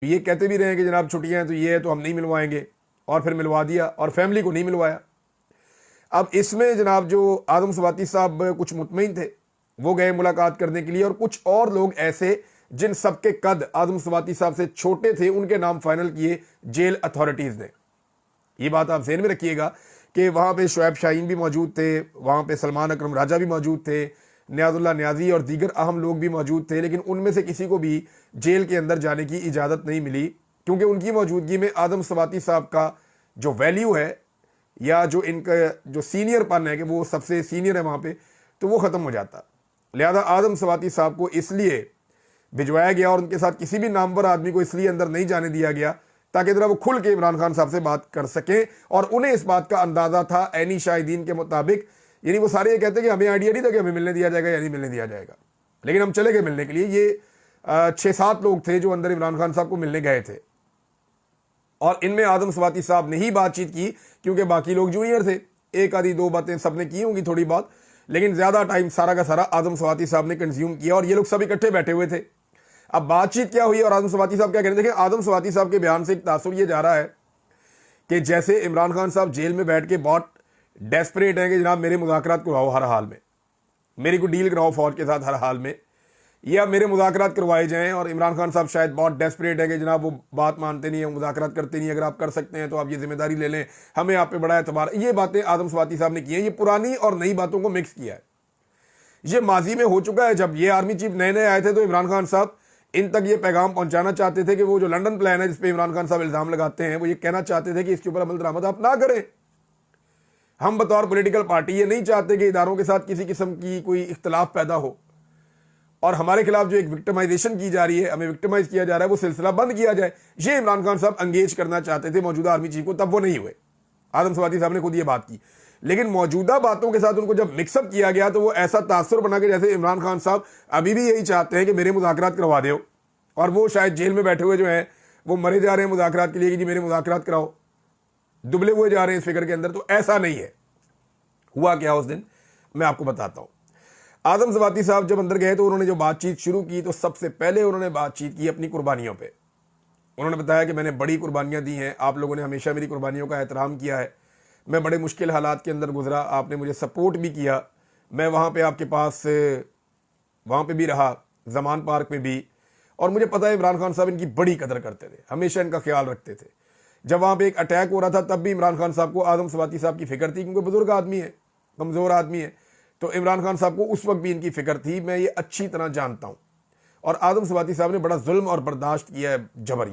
ये कहते भी रहे कि जनाब छुट्टियां हैं तो ये है तो हम नहीं मिलवाएंगे, और फिर मिलवा दिया और फैमिली को नहीं मिलवाया। अब इसमें जनाब जो आदम सवाती साहब कुछ मुतमईन थे वो गए मुलाकात करने के लिए, और कुछ और लोग ऐसे जिन सबके कद आदम सवाती साहब से छोटे थे उनके नाम फाइनल किए जेल अथॉरिटीज़ ने। ये बात आप ज़हन में रखिएगा कि वहाँ पे शुएब शाहीन भी मौजूद थे, वहाँ पे सलमान अकरम राजा भी मौजूद थे, नियाज़ुल्लाह नियाज़ी और दीगर अहम लोग भी मौजूद थे, लेकिन उनमें से किसी को भी जेल के अंदर जाने की इजाज़त नहीं मिली, क्योंकि उनकी मौजूदगी में आदम सवाती साहब का जो वैल्यू है या जो इनका जो सीनियरपन है कि वो सबसे सीनियर है वहाँ पे, तो वो ख़त्म हो जाता। लिहाजा आदम सवाती साहब को इसलिए भिजवाया गया और उनके साथ किसी भी नामवर आदमी को इसलिए अंदर नहीं जाने दिया गया ताकि जरा वो खुल के इमरान खान साहब से बात कर सकें। और उन्हें इस बात का अंदाज़ा था ऐनी शाहिदीन के मुताबिक, यानी वो सारे ये कहते हैं कि हमें आइडिया नहीं था कि हमें मिलने दिया जाएगा या नहीं मिलने दिया जाएगा, लेकिन हम चले गए मिलने के लिए। ये 6-7 लोग थे जो अंदर इमरान खान साहब को मिलने गए थे, और इनमें आदम सवाती साहब ने ही बातचीत की, क्योंकि बाकी लोग जूनियर थे। एक आधी दो बातें सबने की होंगी थोड़ी बहुत, लेकिन ज़्यादा टाइम सारा का सारा आदम सवाती साहब ने कंज्यूम किया, और ये लोग सब इकट्ठे बैठे हुए थे। अब बातचीत क्या हुई और आदम सवाती साहब क्या कह रहे हैं, देखिए आदम सवाती साहब के बयान से एक तासुर ये जा रहा है कि जैसे इमरान खान साहब जेल में बैठ के बहुत डेस्परेट हैं कि जनाब मेरे मुज़ाकरात करवाओ हर हाल में, मेरी को डील कराओ फौज के साथ हर हाल में, या मेरे मुज़ाकरात करवाए जाएं। और इमरान खान साहब शायद बहुत डेस्परेट है कि जनाब वो बात मानते नहीं है, मुज़ाकरात करते नहीं, अगर आप कर सकते हैं तो आप ये जिम्मेदारी ले लें, हमें आप पे बड़ा एतबार। ये बातें आदम सवाती साहब ने की हैं, ये पुरानी और नई बातों को मिक्स किया है। ये माजी में हो चुका है, जब ये आर्मी चीफ नए नए आए थे तो इमरान खान साहब इन तक ये पैगाम पहुंचाना चाहते थे कि वो जो लंदन प्लान है जिस पे इमरान खान साहब इल्ज़ाम लगाते हैं, वो ये कहना चाहते थे कि इसके ऊपर अमल दरामद आप ना करें। हम बतौर पॉलिटिकल पार्टी ये नहीं चाहते कि इदारों के साथ किसी किस्म की कोई इख्तलाफ पैदा हो, और हमारे खिलाफ जो एक विक्टिमाइजेशन की जा रही है, हमें विक्टिमाइज किया जा रहा है, वो सिलसिला बंद किया जाए। ये इमरान खान साहब एंगेज करना चाहते थे मौजूदा आर्मी चीफ को, तब वो नहीं हुए। आदम सवाती साहब ने खुद ये बात की, लेकिन मौजूदा बातों के साथ उनको जब मिक्सअप किया गया तो वो ऐसा तासुर बना के जैसे इमरान खान साहब अभी भी यही चाहते हैं कि मेरे मुज़ाकरात करवा दो, और वो शायद जेल में बैठे हुए जो हैं वो मरे जा रहे हैं मुज़ाकरात के लिए कि जी मेरे मुज़ाकरात कराओ, दुबले हुए जा रहे हैं इस फिक्र के अंदर। तो ऐसा नहीं है। हुआ क्या उस दिन मैं आपको बताता हूँ। आदम सवाती साहब जब अंदर गए तो उन्होंने जो बातचीत शुरू की, तो सबसे पहले उन्होंने बातचीत की अपनी कुर्बानियों पे। उन्होंने बताया कि मैंने बड़ी कुर्बानियाँ दी हैं, आप लोगों ने हमेशा मेरी कुर्बानियों का एहतराम किया है, मैं बड़े मुश्किल हालात के अंदर गुजरा, आपने मुझे सपोर्ट भी किया, मैं वहाँ पे आपके पास वहाँ पे भी रहा, जमान पार्क में भी, और मुझे पता है इमरान खान साहब इनकी बड़ी कदर करते थे, हमेशा इनका ख्याल रखते थे। जब वहाँ पे एक अटैक हो रहा था तब भी इमरान खान साहब को आदम सवाती साहब की फ़िक्र थी, क्योंकि बुजुर्ग आदमी है, कमज़ोर आदमी है, तो इमरान खान साहब को उस वक्त भी इनकी फ़िक्र थी, मैं ये अच्छी तरह जानता हूँ। और आदम सवाती साहब ने बड़ा जुल्म और बर्दाश्त किया है, जबर।